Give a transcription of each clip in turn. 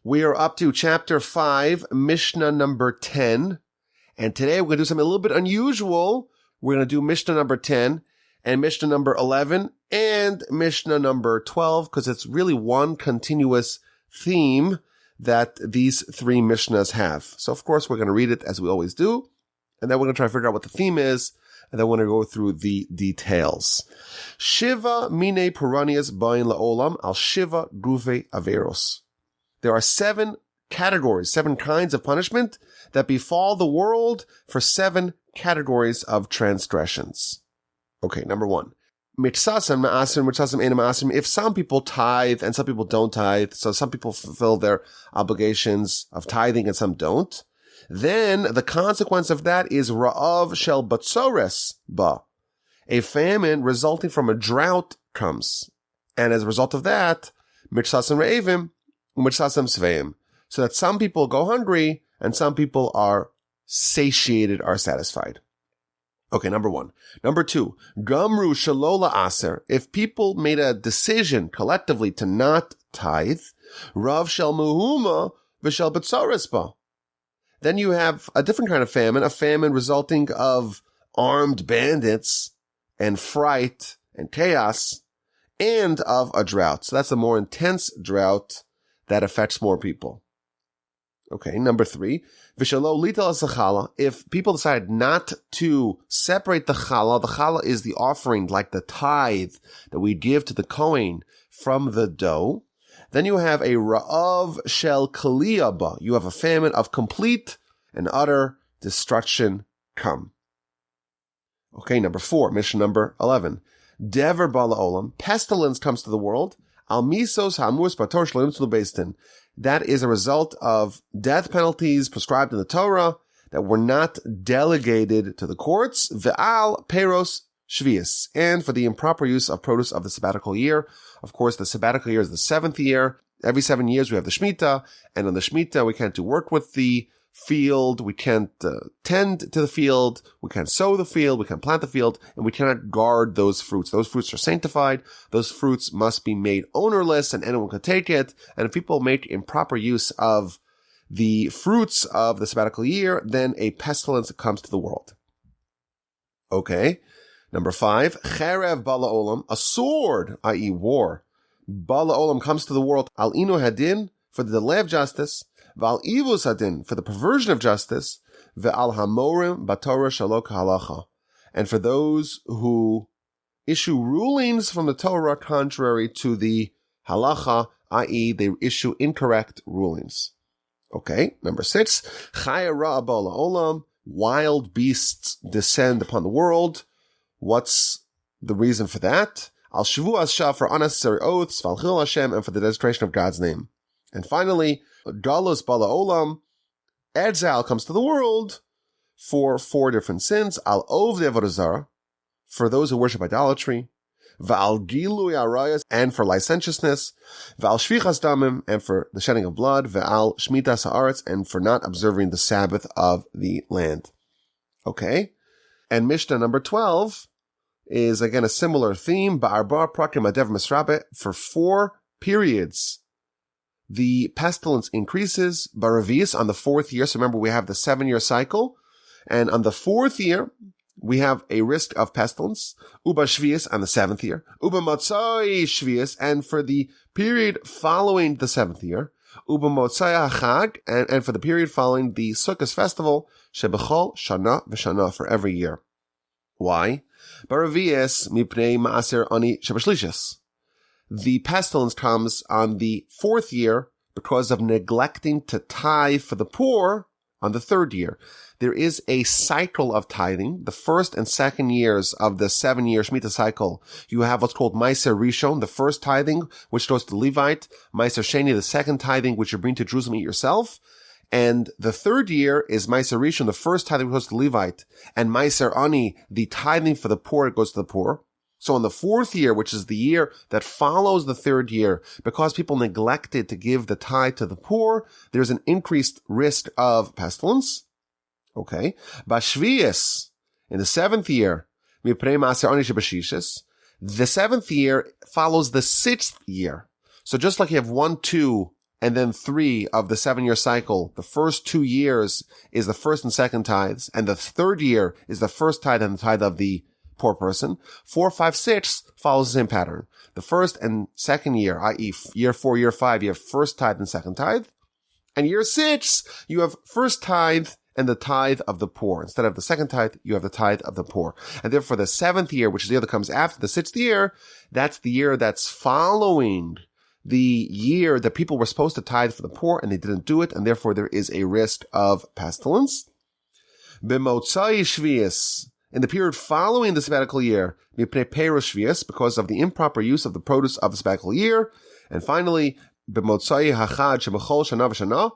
We are up to chapter 5, Mishnah number 10. And today we're going to do something a little bit unusual. We're going to do Mishnah number 10 and Mishnah number 11 and Mishnah number 12 because it's really one continuous theme that these three Mishnahs have. So of course we're going to read it as we always do. And then we're going to try to figure out what the theme is. And then we're going to go through the details. Shiva mine puranias bain la'olam al shiva guve averos. There are 7 categories, 7 kinds of punishment that befall the world for 7 categories of transgressions. Okay, number 1. Mitzasam ma'asrim, mitzasam enim ma'asrim. If some people tithe and some people don't tithe, so some people fulfill their obligations of tithing and some don't, then the consequence of that is ra'av shel batsores ba. A famine resulting from a drought comes. And as a result of that, mitzasam re'evim, mitzasam sveim. So that some people go hungry and some people are satiated, are satisfied. Okay, number 1. Number 2, gamru shalola aser. If people made a decision collectively to not tithe, rav shel muhuma v'shel betzares ba. Then you have a different kind of famine, a famine resulting of armed bandits and fright and chaos and of a drought. So that's a more intense drought that affects more people. Okay, number 3, v'shalo lital as-chala. If people decide not to separate the challah is the offering, like the tithe that we give to the Kohen from the dough, then you have a ra'av shel kaliyaba. You have a famine of complete and utter destruction come. Okay, number 4, Mishnah number 11. Dever bala olam, pestilence comes to the world. Al misos hamus bator shloim tzlu beistin. That is a result of death penalties prescribed in the Torah that were not delegated to the courts. Ve'al peros shvius. And for the improper use of produce of the sabbatical year. Of course, the sabbatical year is the 7th year. Every 7 years we have the Shemitah. And on the Shemitah we can't do work with the field. We can't tend to the field. We can't sow the field. We can't plant the field. And we cannot guard those fruits. Those fruits are sanctified. Those fruits must be made ownerless and anyone can take it. And if people make improper use of the fruits of the sabbatical year, then a pestilence comes to the world. Okay. Number 5, cherev bala olam, a sword, i.e. war. Bala olam comes to the world, al inu hadin, for the delay of justice, Val ivus hadin, for the perversion of justice, ve'al hamorim batorah shalok halacha, and for those who issue rulings from the Torah contrary to the halacha, i.e. they issue incorrect rulings. Okay, number 6, chaya ra'a ba'ala olam, wild beasts descend upon the world. What's the reason for that? Al shavuas shah, for unnecessary oaths, val chil Hashem, and for the desecration of God's name. And finally, galus bala olam, exile comes to the world for 4 different sins. Al ov de avodah zarah, for those who worship idolatry. Va'al gilui arayas, and for licentiousness. Va'al shvichas damim, and for the shedding of blood. Va'al shmitas haaretz, and for not observing the Sabbath of the land. Okay? And Mishnah number 12 is again a similar theme. Ba'arba prakim adev misrabe, for 4 periods the pestilence increases. Baravis, on the 4th year. So remember, we have the 7-year cycle. And on the 4th year, we have a risk of pestilence. Uba shvius, on the 7th year. Uba motzai shvius, and for the period following the 7th year. Uba motzai hachag, and for the period following the Sukkot festival. Shebechol shana v'shana, for every year. Why? Baravias mipnei ma'aser ani shebashlishis. The pestilence comes on the 4th year because of neglecting to tithe for the poor on the 3rd year. There is a cycle of tithing. The 1st and 2nd years of the 7-year Shemitah cycle, you have what's called Meiser Rishon, the first tithing, which goes to Levite. Meiser Sheni, the second tithing, which you bring to Jerusalem, eat yourself. And the 3rd year is Meiser Rishon, the first tithing goes to Levite. And Meiser Ani, the tithing for the poor, goes to the poor. So in the 4th year, which is the year that follows the 3rd year, because people neglected to give the tithe to the poor, there's an increased risk of pestilence. Okay. Bashvius, in the 7th year, the 7th year follows the 6th year. So just like you have 1, 2, and then 3 of the 7-year cycle, the first 2 years is the first and second tithes, and the third year is the first tithe and the tithe of the poor person. 4, 5, 6 follows the same pattern. The first and second year, i.e. year 4, year 5, you have first tithe and second tithe. And year 6, you have first tithe and the tithe of the poor. Instead of the second tithe, you have the tithe of the poor. And therefore the 7th year, which is the year that comes after the 6th year, that's the year that's following the year that people were supposed to tithe for the poor and they didn't do it, and therefore there is a risk of pestilence. B'motzai shvius, in the period following the sabbatical year, mipnei perush shvius, because of the improper use of the produce of the sabbatical year. And finally, b'motzai hachad shebechol shana v'shana,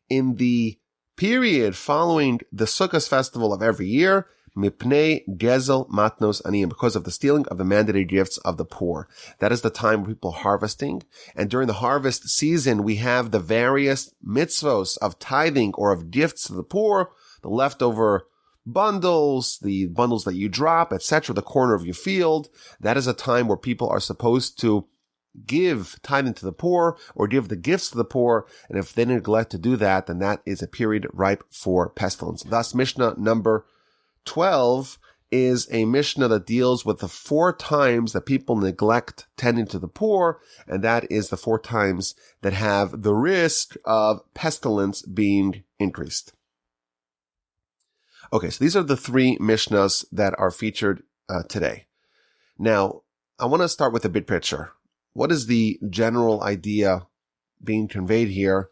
in the period following the Sukkot festival of every year, mipnei gezel matnos aniyim, because of the stealing of the mandated gifts of the poor. That is the time where people are harvesting. And during the harvest season, we have the various mitzvos of tithing or of gifts to the poor, the leftover bundles, the bundles that you drop, etc., the corner of your field. That is a time where people are supposed to give tithing to the poor or give the gifts to the poor. And if they neglect to do that, then that is a period ripe for pestilence. Thus, Mishnah number 12 is a Mishnah that deals with the 4 times that people neglect tending to the poor, and that is the 4 times that have the risk of pestilence being increased. Okay, so these are the 3 Mishnahs that are featured today. Now, I want to start with the big picture. What is the general idea being conveyed here?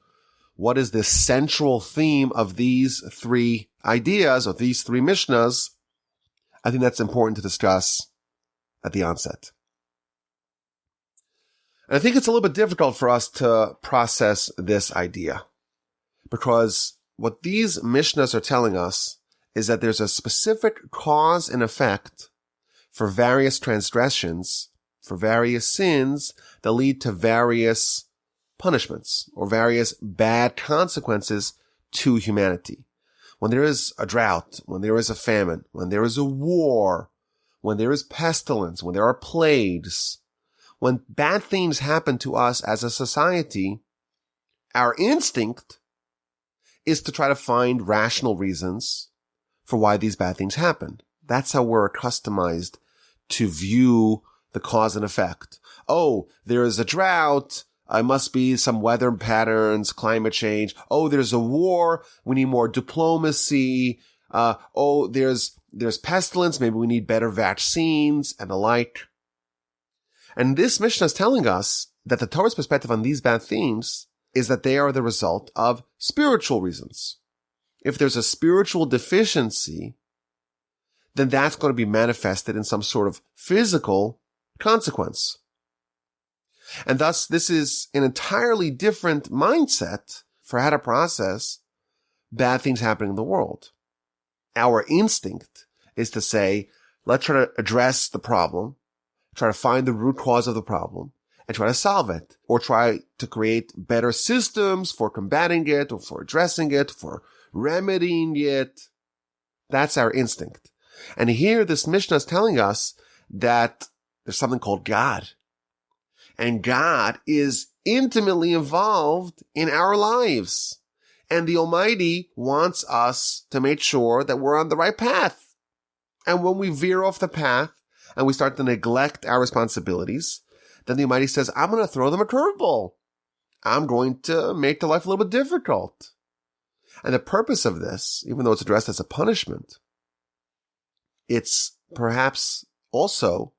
What is the central theme of these 3 ideas, or these 3 Mishnahs? I think that's important to discuss at the onset. And I think it's a little bit difficult for us to process this idea, because what these Mishnahs are telling us is that there's a specific cause and effect for various transgressions, for various sins that lead to various punishments or various bad consequences to humanity. When there is a drought, when there is a famine, when there is a war, when there is pestilence, when there are plagues, when bad things happen to us as a society, our instinct is to try to find rational reasons for why these bad things happen. That's how we're accustomed to view the cause and effect. Oh, there is a drought. It must be some weather patterns, climate change. Oh, there's a war. We need more diplomacy. Oh, there's pestilence. Maybe we need better vaccines and the like. And this Mishnah is telling us that the Torah's perspective on these bad things is that they are the result of spiritual reasons. If there's a spiritual deficiency, then that's going to be manifested in some sort of physical consequence. And thus, this is an entirely different mindset for how to process bad things happening in the world. Our instinct is to say, let's try to address the problem, try to find the root cause of the problem, and try to solve it, or try to create better systems for combating it, or for addressing it, for remedying it. That's our instinct. And here, this Mishnah is telling us that there's something called God. And God is intimately involved in our lives. And the Almighty wants us to make sure that we're on the right path. And when we veer off the path and we start to neglect our responsibilities, then the Almighty says, I'm going to throw them a curveball. I'm going to make their life a little bit difficult. And the purpose of this, even though it's addressed as a punishment, it's perhaps also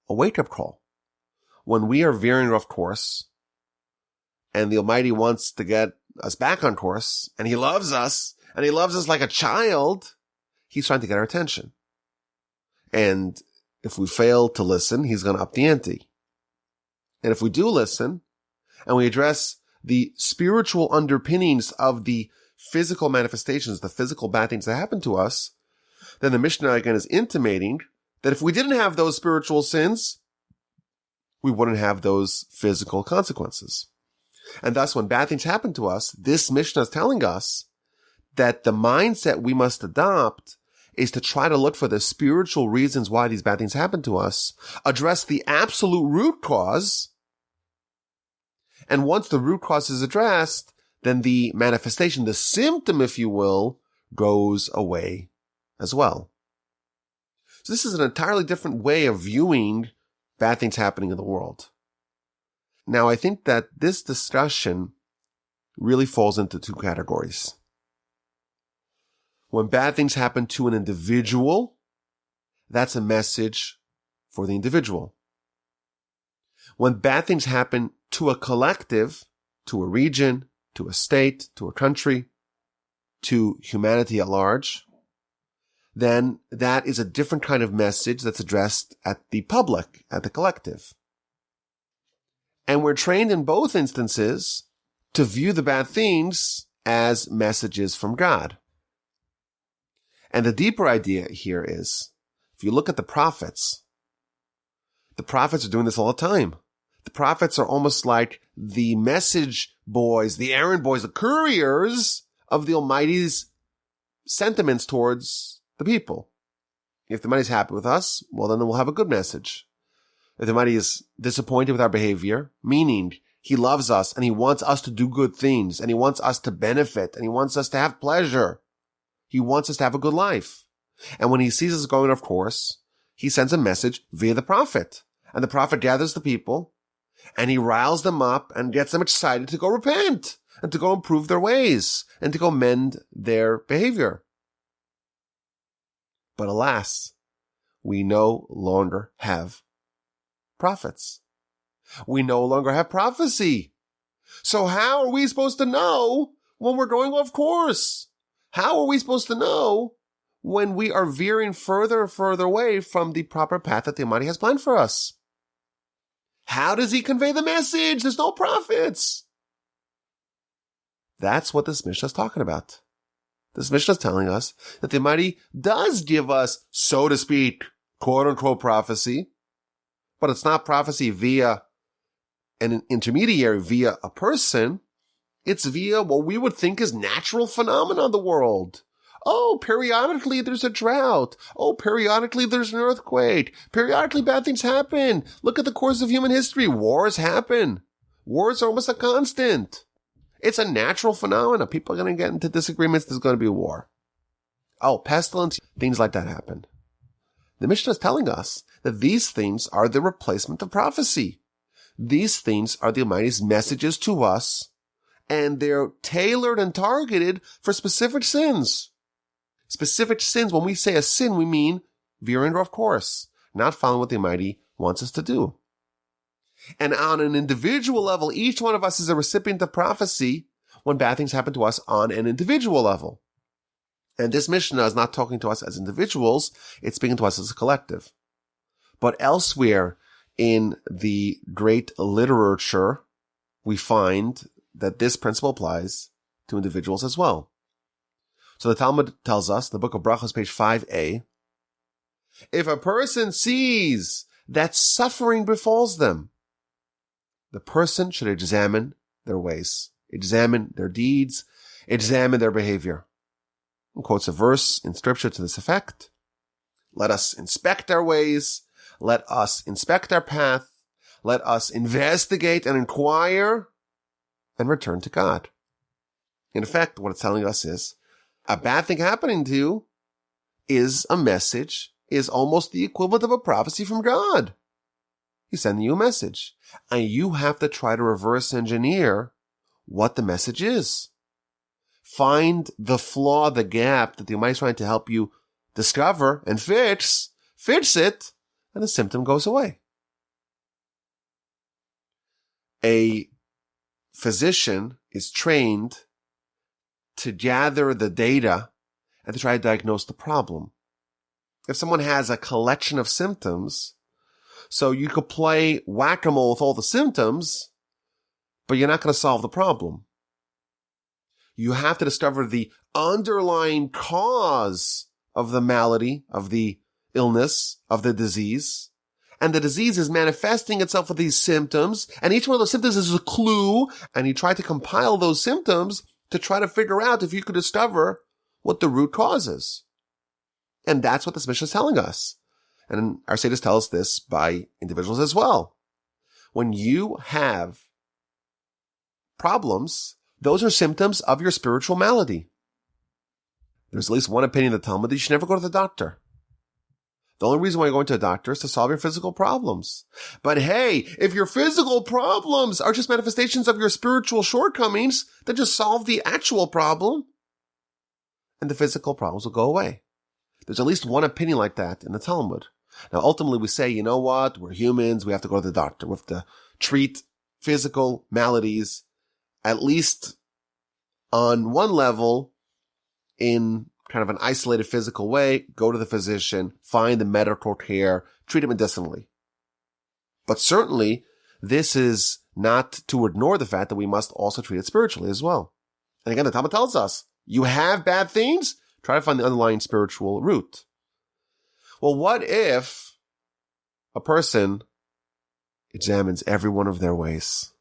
a wake-up call. When we are veering off course and the Almighty wants to get us back on course and He loves us and He loves us like a child, He's trying to get our attention. And if we fail to listen, He's going to up the ante. And if we do listen and we address the spiritual underpinnings of the physical manifestations, the physical bad things that happen to us, then the Mishnah again is intimating that if we didn't have those spiritual sins, we wouldn't have those physical consequences. And thus, when bad things happen to us, this Mishnah is telling us that the mindset we must adopt is to try to look for the spiritual reasons why these bad things happen to us, address the absolute root cause, And once the root cause is addressed, then the manifestation, the symptom, if you will, goes away as well. So this is an entirely different way of viewing bad things happening in the world. Now, I think that this discussion really falls into two categories. When bad things happen to an individual, that's a message for the individual. When bad things happen to a collective, to a region, to a state, to a country, to humanity at large, then that is a different kind of message that's addressed at the public, at the collective. And we're trained in both instances to view the bad things as messages from God. And the deeper idea here is, if you look at the prophets are doing this all the time. The prophets are almost like the message boys, the errand boys, the couriers of the Almighty's sentiments towards the people. If the Almighty is happy with us, well, then we'll have a good message. If the Almighty is disappointed with our behavior, meaning He loves us and He wants us to do good things and He wants us to benefit and He wants us to have pleasure. He wants us to have a good life. And when He sees us going off course, He sends a message via the prophet. And the prophet gathers the people and he riles them up and gets them excited to go repent and to go improve their ways and to go mend their behavior. But alas, we no longer have prophets. We no longer have prophecy. So how are we supposed to know when we're going off course? How are we supposed to know when we are veering further and further away from the proper path that the Almighty has planned for us? How does He convey the message? There's no prophets. That's what this Mishnah is talking about. This Mishnah is telling us that the Almighty does give us, so to speak, quote-unquote prophecy, but it's not prophecy via an intermediary, via a person. It's via what we would think is natural phenomena of the world. Oh, periodically there's a drought. Oh, periodically there's an earthquake. Periodically bad things happen. Look at the course of human history. Wars happen. Wars are almost a constant. It's a natural phenomenon. People are going to get into disagreements. There's going to be a war. Oh, pestilence. Things like that happen. The Mishnah is telling us that these things are the replacement of prophecy. These things are the Almighty's messages to us, and they're tailored and targeted for specific sins. Specific sins, when we say a sin, we mean veering off course, not following what the Almighty wants us to do. And on an individual level, each one of us is a recipient of prophecy when bad things happen to us on an individual level. And this Mishnah is not talking to us as individuals, it's speaking to us as a collective. But elsewhere in the great literature, we find that this principle applies to individuals as well. So the Talmud tells us, the book of Brachos, page 5a, if a person sees that suffering befalls them, the person should examine their ways, examine their deeds, examine their behavior. And quotes a verse in scripture to this effect. Let us inspect our ways. Let us inspect our path. Let us investigate and inquire and return to God. In effect, what it's telling us is, a bad thing happening to you is a message, is almost the equivalent of a prophecy from God. He's sending you a message, and you have to try to reverse engineer what the message is. Find the flaw, the gap that the Almighty is trying to help you discover and fix it, and the symptom goes away. A physician is trained to gather the data and to try to diagnose the problem. If someone has a collection of symptoms, so you could play whack-a-mole with all the symptoms, but you're not going to solve the problem. You have to discover the underlying cause of the malady, of the illness, of the disease. And the disease is manifesting itself with these symptoms, and each one of those symptoms is a clue, and you try to compile those symptoms to try to figure out if you could discover what the root cause is. And that's what this Mishnah is telling us. And our sages tell us this by individuals as well. When you have problems, those are symptoms of your spiritual malady. There's at least one opinion in the Talmud that you should never go to the doctor. The only reason why you're going to a doctor is to solve your physical problems. But hey, if your physical problems are just manifestations of your spiritual shortcomings, then just solve the actual problem and the physical problems will go away. There's at least one opinion like that in the Talmud. Now, ultimately, we say, you know what? We're humans. We have to go to the doctor. We have to treat physical maladies, at least on one level, in kind of an isolated physical way. Go to the physician, find the medical care, treat it medicinally. But certainly, this is not to ignore the fact that we must also treat it spiritually as well. And again, the Talmud tells us, you have bad things? Try to find the underlying spiritual root. Well, what if a person examines every one of their ways,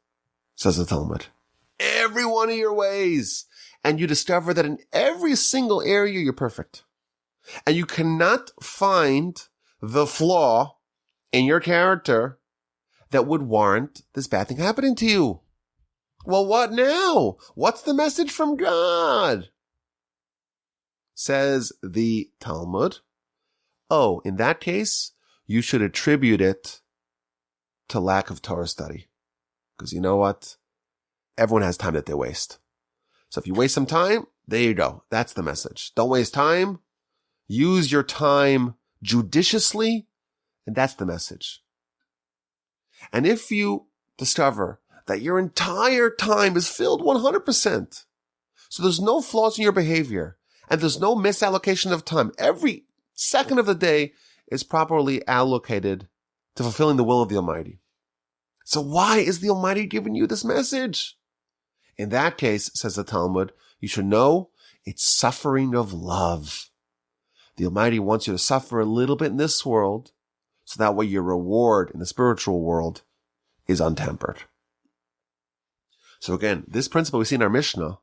says the Talmud. Every one of your ways. And you discover that in every single area you're perfect. And you cannot find the flaw in your character that would warrant this bad thing happening to you. Well, what now? What's the message from God? Says the Talmud. Oh, in that case, you should attribute it to lack of Torah study. Because you know what? Everyone has time that they waste. So if you waste some time, there you go. That's the message. Don't waste time. Use your time judiciously. And that's the message. And if you discover that your entire time is filled 100%, so there's no flaws in your behavior, and there's no misallocation of time, every second of the day is properly allocated to fulfilling the will of the Almighty. So why is the Almighty giving you this message? In that case, says the Talmud, you should know it's suffering of love. The Almighty wants you to suffer a little bit in this world, so that way your reward in the spiritual world is untempered. So again, this principle we see in our Mishnah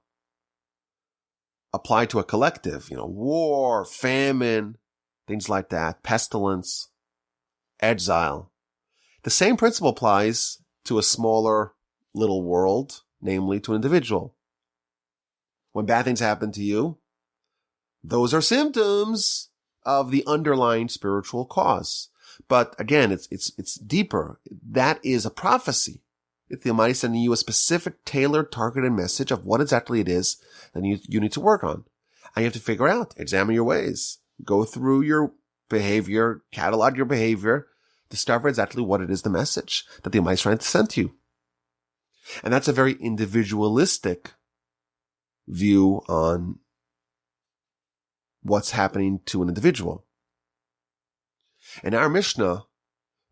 applied to a collective, war, famine, things like that, pestilence, exile. The same principle applies to a smaller little world, namely to an individual. When bad things happen to you, those are symptoms of the underlying spiritual cause. But again, it's deeper. That is a prophecy. It's the Almighty sending you a specific, tailored, targeted message of what exactly it is that you need to work on. And you have to figure out, examine your ways, go through your behavior, catalog your behavior, discover exactly what it is the message that the Almighty is trying to send to you. And that's a very individualistic view on what's happening to an individual. In our Mishnah,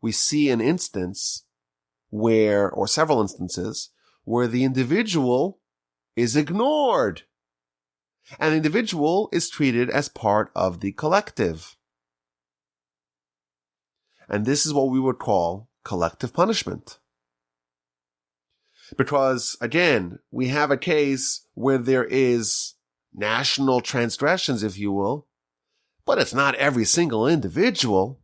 we see an instance or several instances, where the individual is ignored. And the individual is treated as part of the collective. And this is what we would call collective punishment. Because, again, we have a case where there is national transgressions, if you will, but it's not every single individual.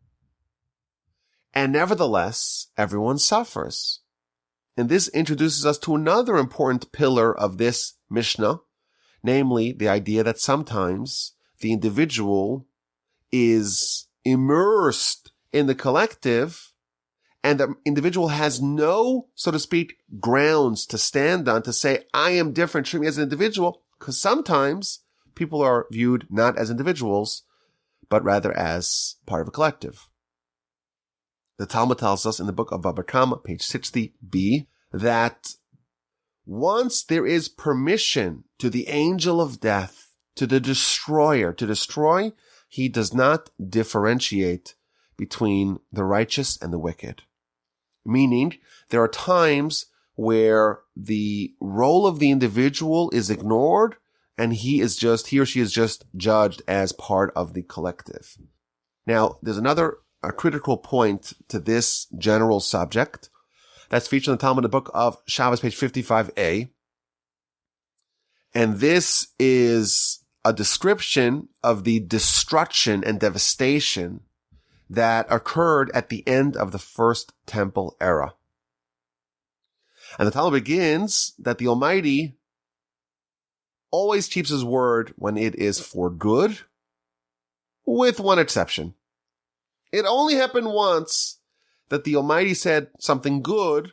And nevertheless, everyone suffers. And this introduces us to another important pillar of this Mishnah, namely the idea that sometimes the individual is immersed in the collective, and the individual has no, so to speak, grounds to stand on to say, I am different, treat me as an individual, because sometimes people are viewed not as individuals, but rather as part of a collective. The Talmud tells us in the book of Baba Kama, page 60b, that once there is permission to the angel of death, to the destroyer, to destroy, he does not differentiate between the righteous and the wicked. Meaning, there are times where the role of the individual is ignored and he or she is just judged as part of the collective. Now, there's a critical point to this general subject that's featured in the Talmud, the book of Shabbos, page 55a. And this is a description of the destruction and devastation that occurred at the end of the First Temple era. And the Talmud begins that the Almighty always keeps his word when it is for good, with one exception. It only happened once that the Almighty said something good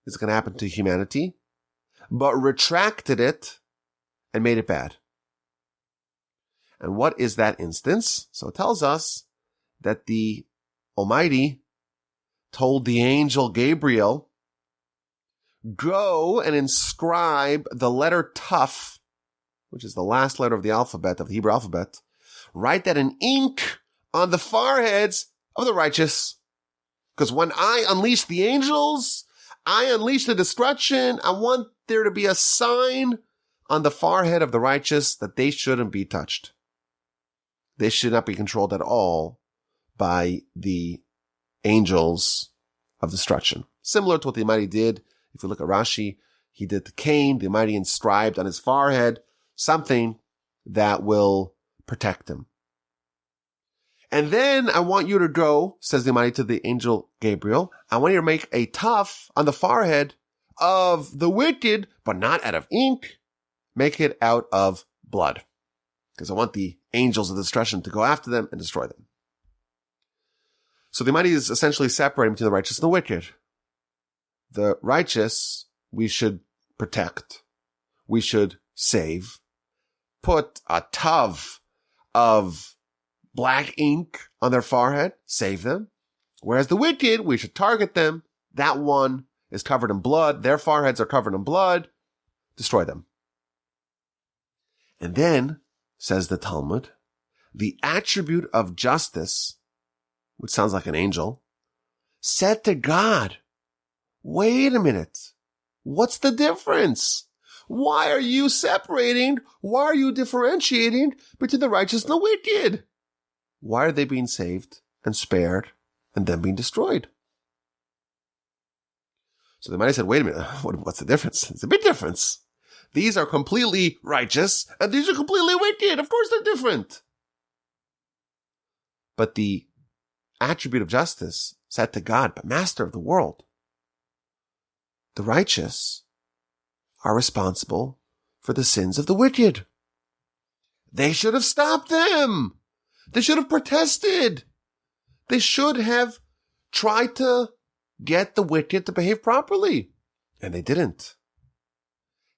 is going to happen to humanity, but retracted it and made it bad. And what is that instance? So it tells us that the Almighty told the angel Gabriel, go and inscribe the letter Tuf, which is the last letter of the alphabet, of the Hebrew alphabet, write that in ink on the foreheads of the righteous. Because when I unleash the angels, I unleash the destruction. I want there to be a sign on the forehead of the righteous that they shouldn't be touched. They should not be controlled at all by the angels of destruction. Similar to what the Almighty did. If you look at Rashi, he did to Cain. The Almighty inscribed on his forehead something that will protect him. And then I want you to go, says the Almighty to the angel Gabriel, I want you to make a tuft on the forehead of the wicked, but not out of ink. Make it out of blood. Because I want the angels of destruction to go after them and destroy them. So the Almighty is essentially separating between the righteous and the wicked. The righteous, we should protect. We should save. Put a tuft of black ink on their forehead, save them. Whereas the wicked, we should target them. That one is covered in blood. Their foreheads are covered in blood. Destroy them. And then, says the Talmud, the attribute of justice, which sounds like an angel, said to God, wait a minute. What's the difference? Why are you separating? Why are you differentiating between the righteous and the wicked? Why are they being saved and spared and then being destroyed? So they might have said, wait a minute, what's the difference? It's a big difference. These are completely righteous and these are completely wicked. Of course they're different. But the attribute of justice said to God, but master of the world, the righteous are responsible for the sins of the wicked. They should have stopped them. They should have protested. They should have tried to get the wicked to behave properly. And they didn't.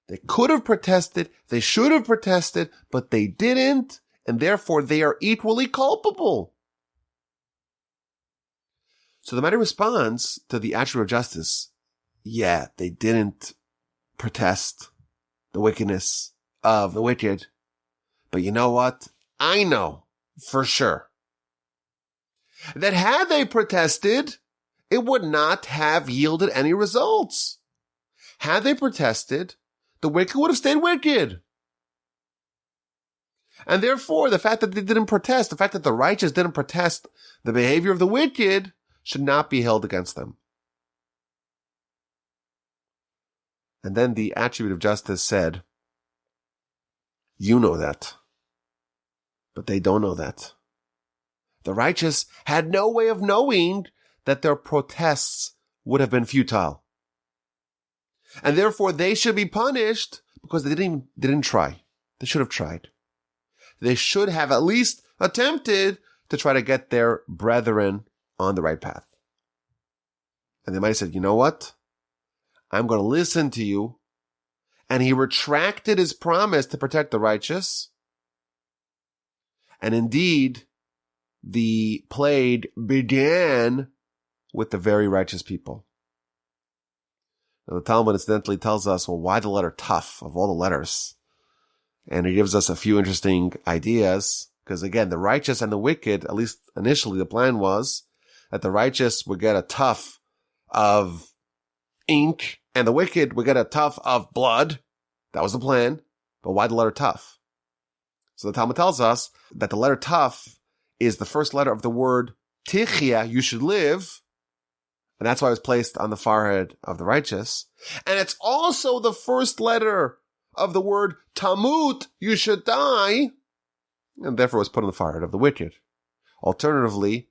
They could have protested. They should have protested, but they didn't. And therefore they are equally culpable. So the matter responds to the attribute of justice. Yeah, they didn't protest the wickedness of the wicked. But you know what? I know for sure that had they protested, it would not have yielded any results. Had they protested, the wicked would have stayed wicked. And therefore, the fact that they didn't protest, the fact that the righteous didn't protest the behavior of the wicked should not be held against them. And then the attribute of justice said, you know that, but they don't know that. The righteous had no way of knowing that their protests would have been futile. And therefore they should be punished because they didn't try. They should have tried. They should have at least attempted to try to get their brethren on the right path. And they might have said, you know what? I'm going to listen to you. And he retracted his promise to protect the righteous. And indeed, the plague began with the very righteous people. Now, the Talmud incidentally tells us, well, why the letter Tuf of all the letters? And it gives us a few interesting ideas. Because again, the righteous and the wicked, at least initially the plan was that the righteous would get a tuft of ink and the wicked would get a tuft of blood. That was the plan. But why the letter Tuf? So the Talmud tells us that the letter Tuf is the first letter of the word tichya, you should live. And that's why it was placed on the forehead of the righteous. And it's also the first letter of the word tamut, you should die. And therefore was put on the forehead of the wicked. Alternatively,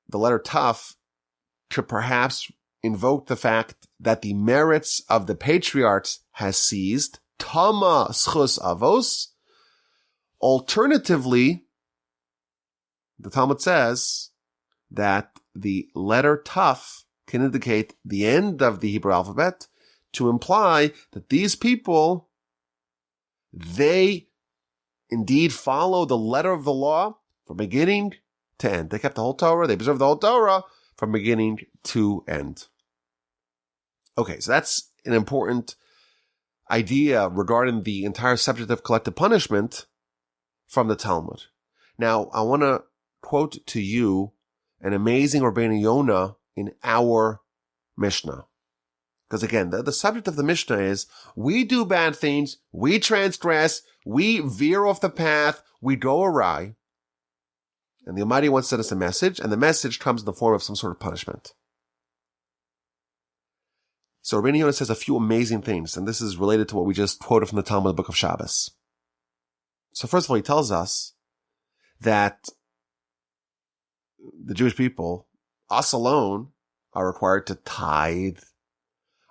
the letter Tuf could perhaps invoked the fact that the merits of the patriarchs has ceased. Tama schus avos. Alternatively, the Talmud says that the letter Taf can indicate the end of the Hebrew alphabet to imply that these people, they indeed follow the letter of the law from beginning to end. They kept the whole Torah, they preserved the whole Torah from beginning to end. Okay, so that's an important idea regarding the entire subject of collective punishment from the Talmud. Now, I want to quote to you an amazing Rabbeinu Yonah in our Mishnah. Because again, the subject of the Mishnah is, we do bad things, we transgress, we veer off the path, we go awry. And the Almighty wants to send us a message, and the message comes in the form of some sort of punishment. So Rabbeinu Yonah says a few amazing things, and this is related to what we just quoted from the Talmud, the book of Shabbos. So first of all, he tells us that the Jewish people, us alone, are required to tithe,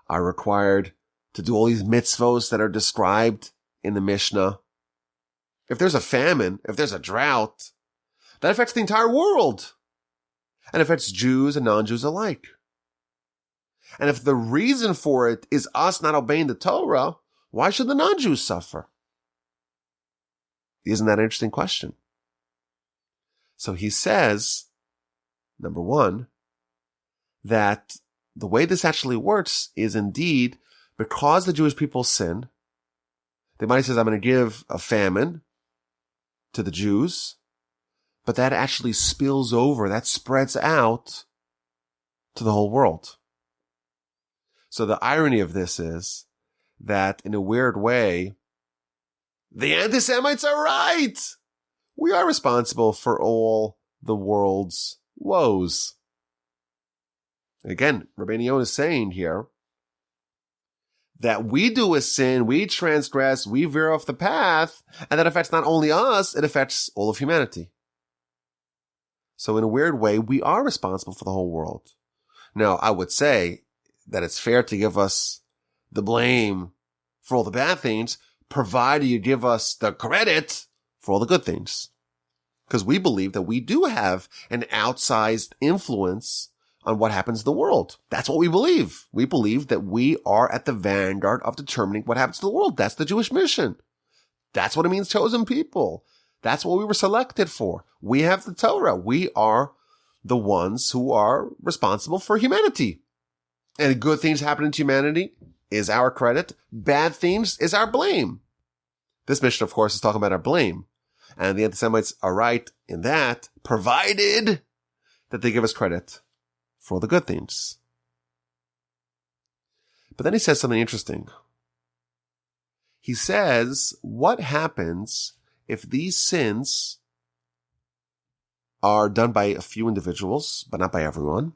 are required to do all these mitzvos that are described in the Mishnah. If there's a famine, if there's a drought, that affects the entire world and affects Jews and non-Jews alike. And if the reason for it is us not obeying the Torah, why should the non-Jews suffer? Isn't that an interesting question? So he says, number one, that the way this actually works is indeed because the Jewish people sin. The Almighty says, I'm going to give a famine to the Jews, but that actually spills over, that spreads out to the whole world. So the irony of this is that in a weird way, the anti-Semites are right. We are responsible for all the world's woes. Again, Rabbeinu Yonah is saying here that we do a sin, we transgress, we veer off the path, and that affects not only us, it affects all of humanity. So in a weird way, we are responsible for the whole world. Now, I would say that it's fair to give us the blame for all the bad things, provided you give us the credit for all the good things. Because we believe that we do have an outsized influence on what happens in the world. That's what we believe. We believe that we are at the vanguard of determining what happens to the world. That's the Jewish mission. That's what it means, chosen people. That's what we were selected for. We have the Torah. We are the ones who are responsible for humanity. And good things happening to humanity is our credit. Bad things is our blame. This mission, of course, is talking about our blame. And the anti-Semites are right in that, provided that they give us credit for all the good things. But then he says something interesting. He says, what happens if these sins are done by a few individuals, but not by everyone,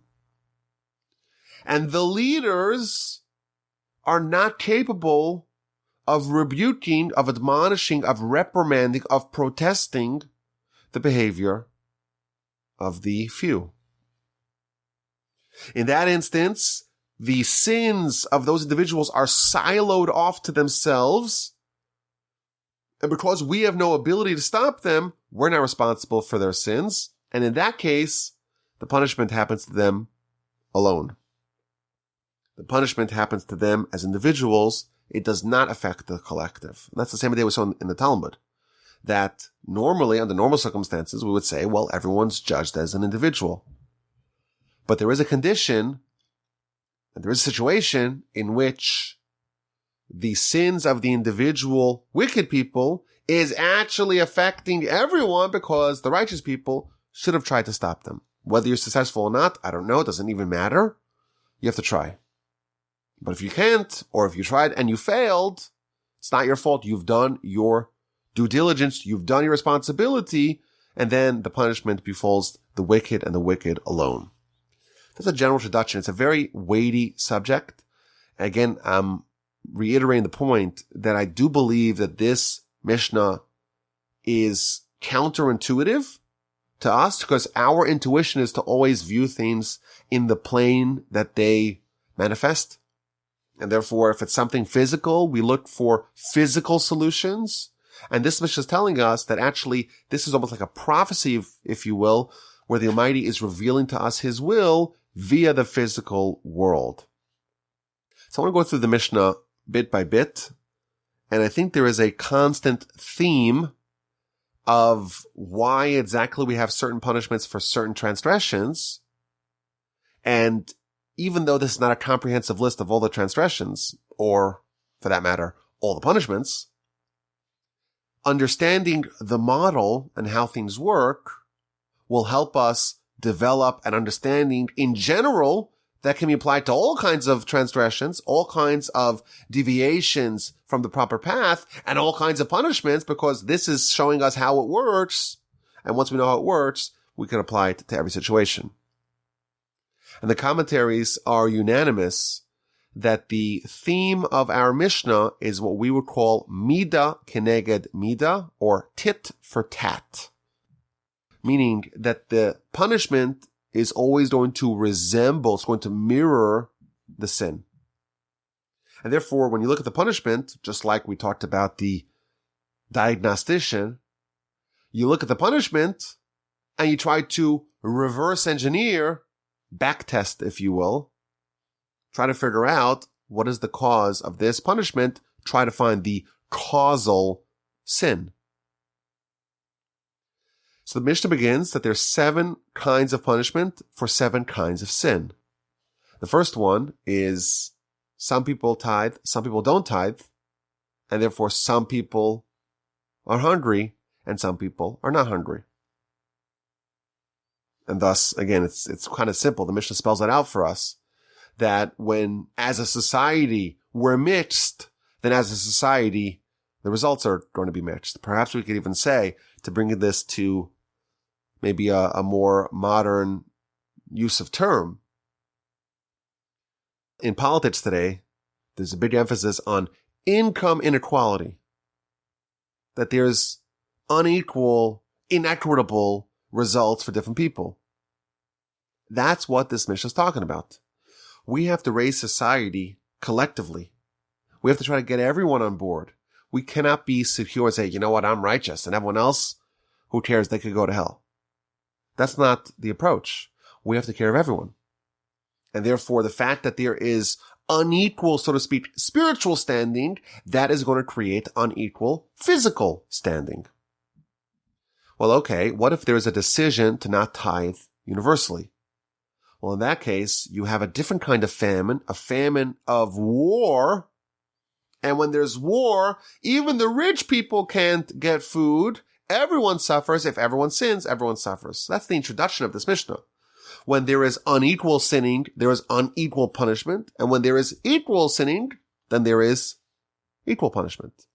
and the leaders are not capable of rebuking, of admonishing, of reprimanding, of protesting the behavior of the few? In that instance, the sins of those individuals are siloed off to themselves, and because we have no ability to stop them, we're not responsible for their sins, and in that case, the punishment happens to them alone. The punishment happens to them as individuals. It does not affect the collective. And that's the same idea we saw in the Talmud. That normally, under normal circumstances, we would say, well, everyone's judged as an individual. But there is a condition, and there is a situation in which the sins of the individual wicked people is actually affecting everyone because the righteous people should have tried to stop them. Whether you're successful or not, I don't know. It doesn't even matter. You have to try. But if you can't, or if you tried and you failed, it's not your fault. You've done your due diligence. You've done your responsibility. And then the punishment befalls the wicked and the wicked alone. That's a general introduction. It's a very weighty subject. Again, I'm reiterating the point that I do believe that this Mishnah is counterintuitive to us because our intuition is to always view things in the plane that they manifest. And therefore, if it's something physical, we look for physical solutions. And this Mishnah is telling us that actually this is almost like a prophecy, if you will, where the Almighty is revealing to us His will via the physical world. So I want to go through the Mishnah bit by bit. And I think there is a constant theme of why exactly we have certain punishments for certain transgressions. And even though this is not a comprehensive list of all the transgressions, or for that matter, all the punishments, understanding the model and how things work will help us develop an understanding in general that can be applied to all kinds of transgressions, all kinds of deviations from the proper path, and all kinds of punishments, because this is showing us how it works. And once we know how it works, we can apply it to every situation. And the commentaries are unanimous that the theme of our Mishnah is what we would call midah keneged midah, or tit for tat. Meaning that the punishment is always going to resemble, it's going to mirror the sin. And therefore, when you look at the punishment, just like we talked about the diagnostician, you look at the punishment and you try to reverse engineer, backtest, if you will, try to figure out what is the cause of this punishment, try to find the causal sin. So the Mishnah begins that there's 7 kinds of punishment for 7 kinds of sin. The first one is some people tithe, some people don't tithe, and therefore some people are hungry and some people are not hungry. And thus, again, it's kind of simple. The Mishnah spells it out for us that when, as a society, we're mixed, then as a society, the results are going to be mixed. Perhaps we could even say, to bring this to maybe a more modern use of term, in politics today, there's a big emphasis on income inequality, that there's unequal, inequitable results for different people. That's what this Mishnah is talking about. We have to raise society collectively. We have to try to get everyone on board. We cannot be secure and say, you know what, I'm righteous, and everyone else, who cares, they could go to hell. That's not the approach. We have to take care of everyone. And therefore, the fact that there is unequal, so to speak, spiritual standing, that is going to create unequal physical standing. Well, okay, what if there's a decision to not tithe universally? Well, in that case, you have a different kind of famine, a famine of war. And when there's war, even the rich people can't get food. Everyone suffers. If everyone sins, everyone suffers. That's the introduction of this Mishnah. When there is unequal sinning, there is unequal punishment. And when there is equal sinning, then there is equal punishment.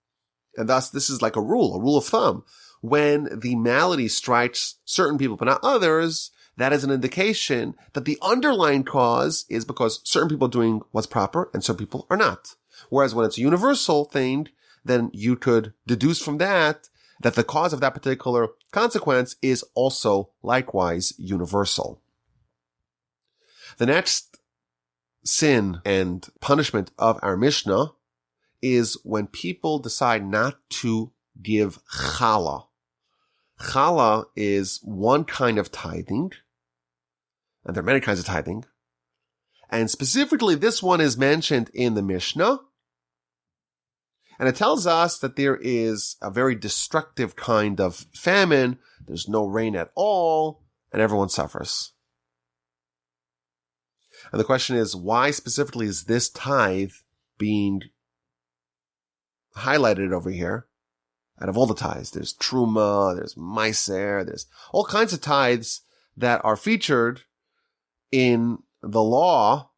And thus, this is like a rule of thumb. When the malady strikes certain people but not others, that is an indication that the underlying cause is because certain people are doing what's proper and certain people are not. Whereas when it's a universal thing, then you could deduce from that the cause of that particular consequence is also likewise universal. The next sin and punishment of our Mishnah is when people decide not to give challah. Challah is one kind of tithing, and there are many kinds of tithing. And specifically, this one is mentioned in the Mishnah. And it tells us that there is a very destructive kind of famine. There's no rain at all, and everyone suffers. And the question is, why specifically is this tithe being highlighted over here? Out of all the tithes, there's truma, there's meiser, there's all kinds of tithes that are featured in the law,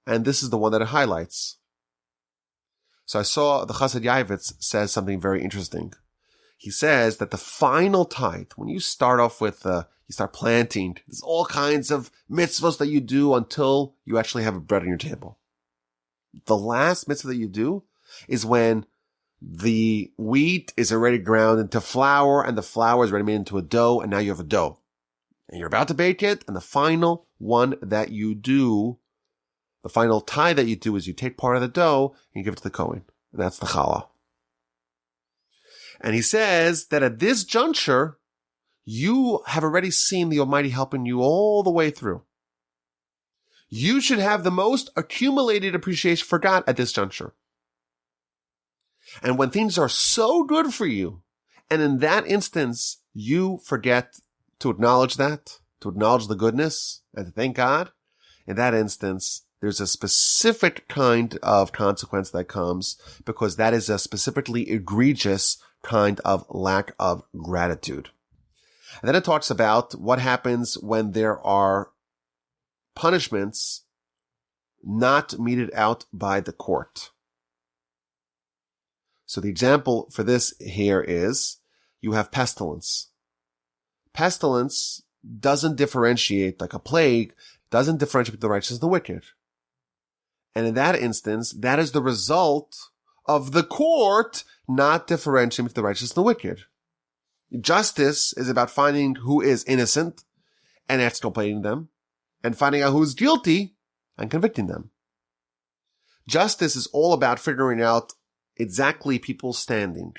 and this is the one that it highlights. So I saw the Chassid Yavitz says something very interesting. He says that the final tithe, when you start off with, you start planting, there's all kinds of mitzvahs that you do until you actually have bread on your table. The last mitzvah that you do is when the wheat is already ground into flour and the flour is already made into a dough, and now you have a dough. And you're about to bake it, and the final one that you do The final tie that you do is you take part of the dough and you give it to the Kohen. And that's the challah. And he says that at this juncture, you have already seen the Almighty helping you all the way through. You should have the most accumulated appreciation for God at this juncture. And when things are so good for you, and in that instance, you forget to acknowledge that, to acknowledge the goodness, and to thank God, in that instance, there's a specific kind of consequence that comes because that is a specifically egregious kind of lack of gratitude. And then it talks about what happens when there are punishments not meted out by the court. So the example for this here is you have pestilence. Pestilence doesn't differentiate, like a plague, doesn't differentiate between the righteous and the wicked. And in that instance, that is the result of the court not differentiating between the righteous and the wicked. Justice is about finding who is innocent and exculpating them, and finding out who is guilty and convicting them. Justice is all about figuring out exactly people's standing.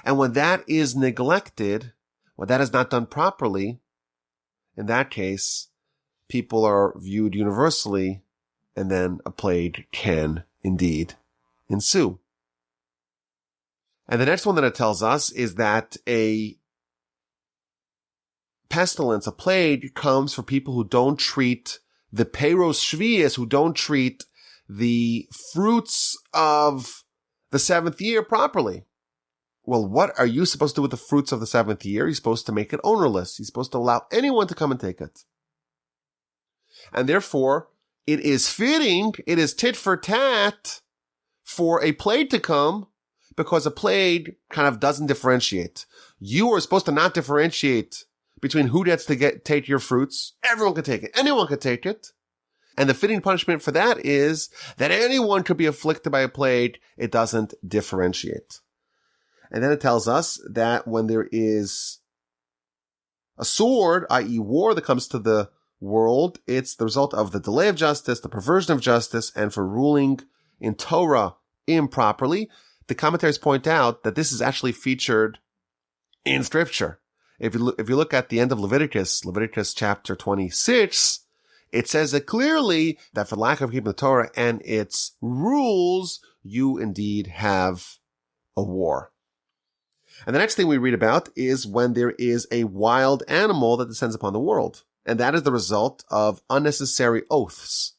And when that is neglected, when that is not done properly, in that case, people are viewed universally, and then a plague can indeed ensue. And the next one that it tells us is that a pestilence, a plague, comes for people who don't treat the peiros shvius, who don't treat the fruits of the seventh year properly. Well, what are you supposed to do with the fruits of the seventh year? You're supposed to make it ownerless. You're supposed to allow anyone to come and take it. And therefore, it is fitting, it is tit for tat for a plague to come, because a plague kind of doesn't differentiate. You are supposed to not differentiate between who gets to take your fruits. Everyone can take it. Anyone can take it. And the fitting punishment for that is that anyone could be afflicted by a plague. It doesn't differentiate. And then it tells us that when there is a sword, i.e. war, that comes to the world, it's the result of the delay of justice, the perversion of justice, and for ruling in Torah improperly. The commentaries point out that this is actually featured in Scripture. If you look at the end of Leviticus chapter 26, it says it clearly that for lack of keeping the Torah and its rules, you indeed have a war. And the next thing we read about is when there is a wild animal that descends upon the world. And that is the result of unnecessary oaths.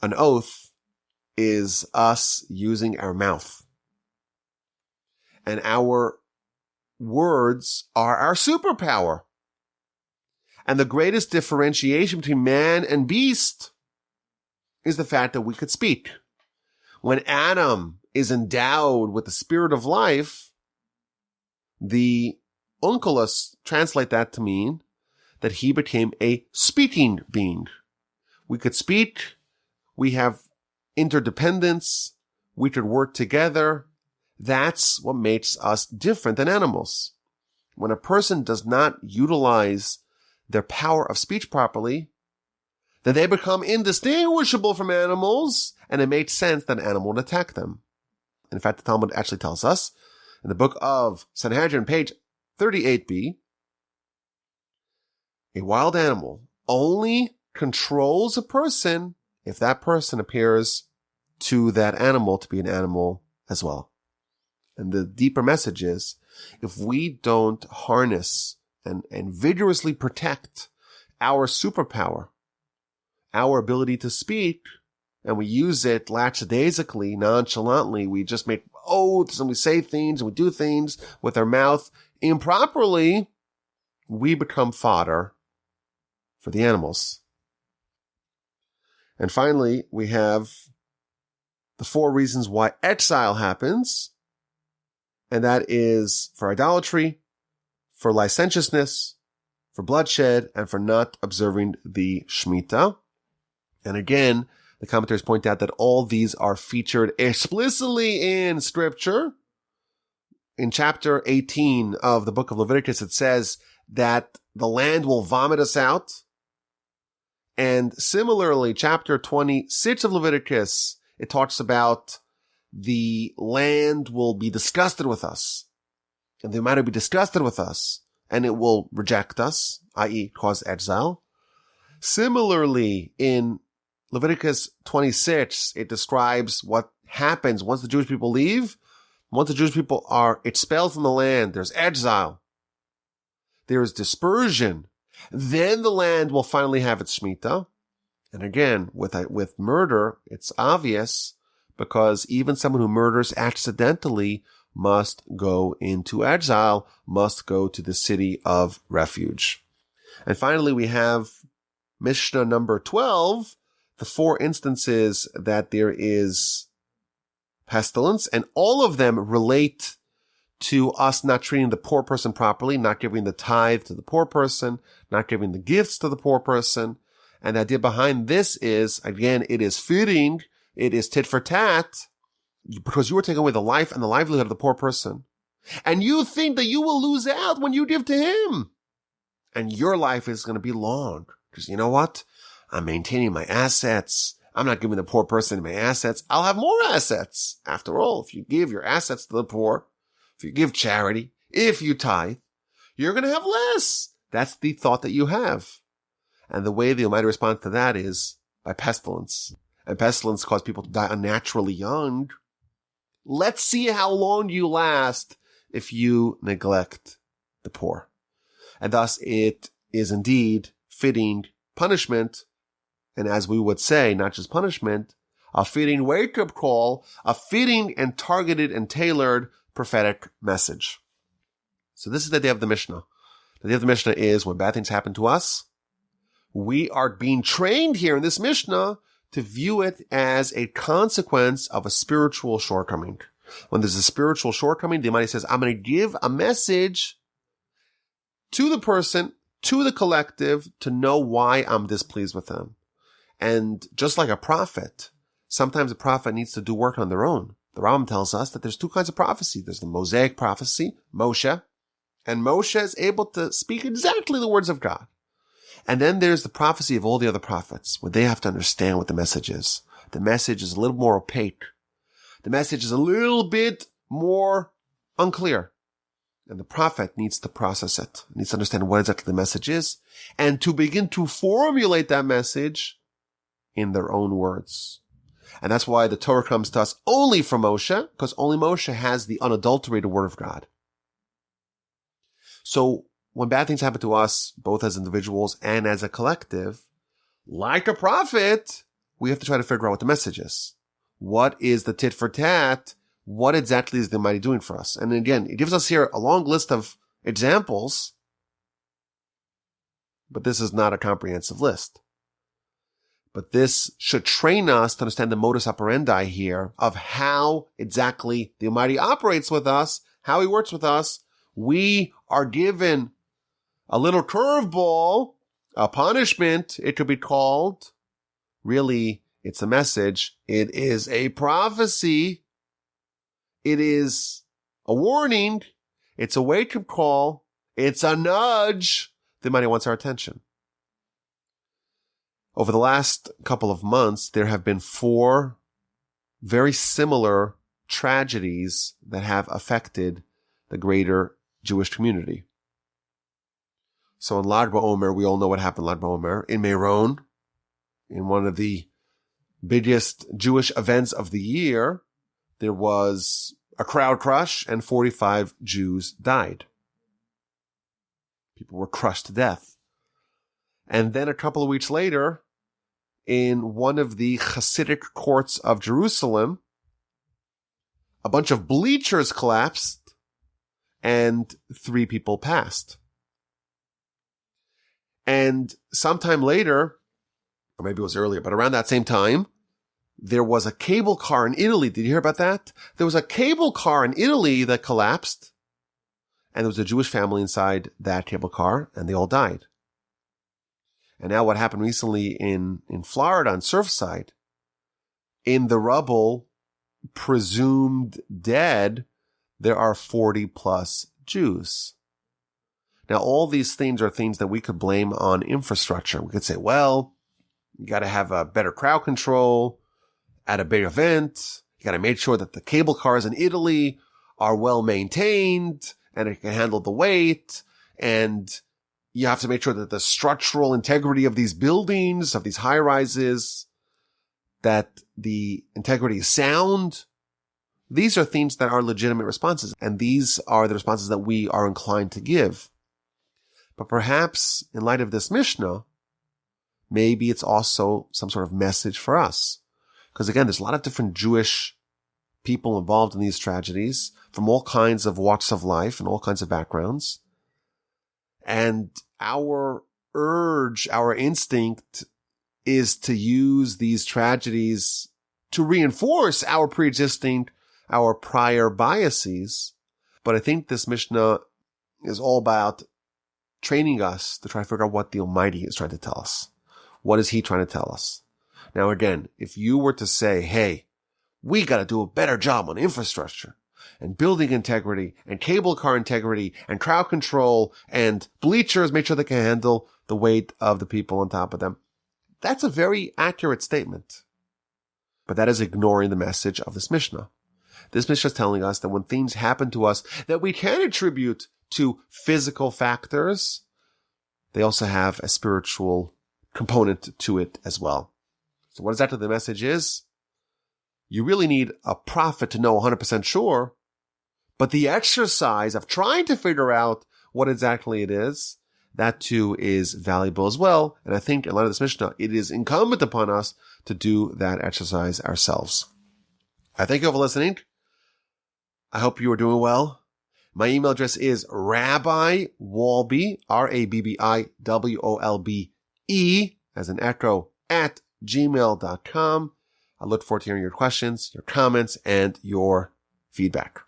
An oath is us using our mouth. And our words are our superpower. And the greatest differentiation between man and beast is the fact that we could speak. When Adam is endowed with the spirit of life, the Onkelos translate that to mean that he became a speaking being. We could speak, we have interdependence, we could work together. That's what makes us different than animals. When a person does not utilize their power of speech properly, then they become indistinguishable from animals, and it makes sense that an animal would attack them. In fact, the Talmud actually tells us in the book of Sanhedrin, page 38b, a wild animal only controls a person if that person appears to that animal to be an animal as well. And the deeper message is, if we don't harness and vigorously protect our superpower, our ability to speak, and we use it lackadaisically, nonchalantly, we just make oaths and we say things and we do things with our mouth improperly, we become fodder for the animals. And finally, we have the 4 reasons why exile happens, and that is for idolatry, for licentiousness, for bloodshed, and for not observing the Shemitah. And again, the commentaries point out that all these are featured explicitly in Scripture. In chapter 18 of the book of Leviticus, it says that the land will vomit us out. And similarly, chapter 26 of Leviticus, it talks about the land will be disgusted with us. And the Almighty will be disgusted with us, and it will reject us, i.e. cause exile. Similarly, in Leviticus 26, it describes what happens once the Jewish people leave. Once the Jewish people are expelled from the land, there's exile. There's dispersion. Then the land will finally have its Shemitah. And again, with murder, it's obvious, because even someone who murders accidentally must go into exile, must go to the city of refuge. And finally, we have Mishnah number 12, the 4 instances that there is pestilence, and all of them relate to us not treating the poor person properly, not giving the tithe to the poor person, not giving the gifts to the poor person. And the idea behind this is, again, it is fitting, it is tit for tat, because you are taking away the life and the livelihood of the poor person. And you think that you will lose out when you give to him. And your life is going to be long. Because you know what? I'm maintaining my assets. I'm not giving the poor person my assets. I'll have more assets. After all, if you give your assets to the poor, if you give charity, if you tithe, you're going to have less. That's the thought that you have. And the way the Almighty responds to that is by pestilence. And pestilence causes people to die unnaturally young. Let's see how long you last if you neglect the poor. And thus it is indeed fitting punishment. And as we would say, not just punishment, a fitting wake-up call, a fitting and targeted and tailored prophetic message. So this is the day of the Mishnah. The day of the Mishnah is when bad things happen to us. We are being trained here in this Mishnah to view it as a consequence of a spiritual shortcoming. When there's a spiritual shortcoming, the Almighty says, I'm going to give a message to the person, to the collective, to know why I'm displeased with them. And just like a prophet, sometimes a prophet needs to do work on their own. The Rambam tells us that there's 2 kinds of prophecy. There's the Mosaic prophecy, Moshe, and Moshe is able to speak exactly the words of God. And then there's the prophecy of all the other prophets, where they have to understand what the message is. The message is a little more opaque. The message is a little bit more unclear. And the prophet needs to process it, needs to understand what exactly the message is, and to begin to formulate that message in their own words. And that's why the Torah comes to us only from Moshe, because only Moshe has the unadulterated word of God. So when bad things happen to us, both as individuals and as a collective, like a prophet, we have to try to figure out what the message is. What is the tit for tat? What exactly is the Almighty doing for us? And again, it gives us here a long list of examples, but this is not a comprehensive list. But this should train us to understand the modus operandi here of how exactly the Almighty operates with us, how He works with us. We are given a little curveball, a punishment, it could be called. Really, it's a message. It is a prophecy. It is a warning. It's a wake-up call. It's a nudge. The Almighty wants our attention. Over the last couple of months, there have been 4 very similar tragedies that have affected the greater Jewish community. So in Lag BaOmer, we all know what happened in Lag BaOmer. In Meron, in one of the biggest Jewish events of the year, there was a crowd crush and 45 Jews died. People were crushed to death. And then a couple of weeks later, in one of the Hasidic courts of Jerusalem, a bunch of bleachers collapsed and 3 people passed. And sometime later, or maybe it was earlier, but around that same time, there was a cable car in Italy. Did you hear about that? There was a cable car in Italy that collapsed, and there was a Jewish family inside that cable car, and they all died. And now what happened recently in Florida on Surfside, in the rubble, presumed dead, there are 40 plus Jews. Now, all these things are things that we could blame on infrastructure. We could say, well, You got to have a better crowd control at a big event. You got to make sure that the cable cars in Italy are well maintained and it can handle the weight. And you have to make sure that the structural integrity of these buildings, of these high rises, that the integrity is sound. These are things that are legitimate responses, and these are the responses that we are inclined to give. But perhaps in light of this Mishnah, maybe it's also some sort of message for us. Because again, there's a lot of different Jewish people involved in these tragedies from all kinds of walks of life and all kinds of backgrounds. And our urge, our instinct is to use these tragedies to reinforce our pre-existing, our prior biases. But I think this Mishnah is all about training us to try to figure out what the Almighty is trying to tell us. What is He trying to tell us? Now again, if you were to say, hey, we got to do a better job on infrastructure and building integrity and cable car integrity and crowd control and bleachers, make sure they can handle the weight of the people on top of them. That's a very accurate statement. But that is ignoring the message of this Mishnah. This Mishnah is telling us that when things happen to us that we can attribute to physical factors, they also have a spiritual component to it as well. So what exactly the message is? You really need a prophet to know 100% sure, but the exercise of trying to figure out what exactly it is, that too is valuable as well. And I think in light of this Mishnah, it is incumbent upon us to do that exercise ourselves. I thank you all for listening. I hope you are doing well. My email address is rabbiwolbe, RABBIWOLBE, as an echo, at gmail.com. I look forward to hearing your questions, your comments, and your feedback.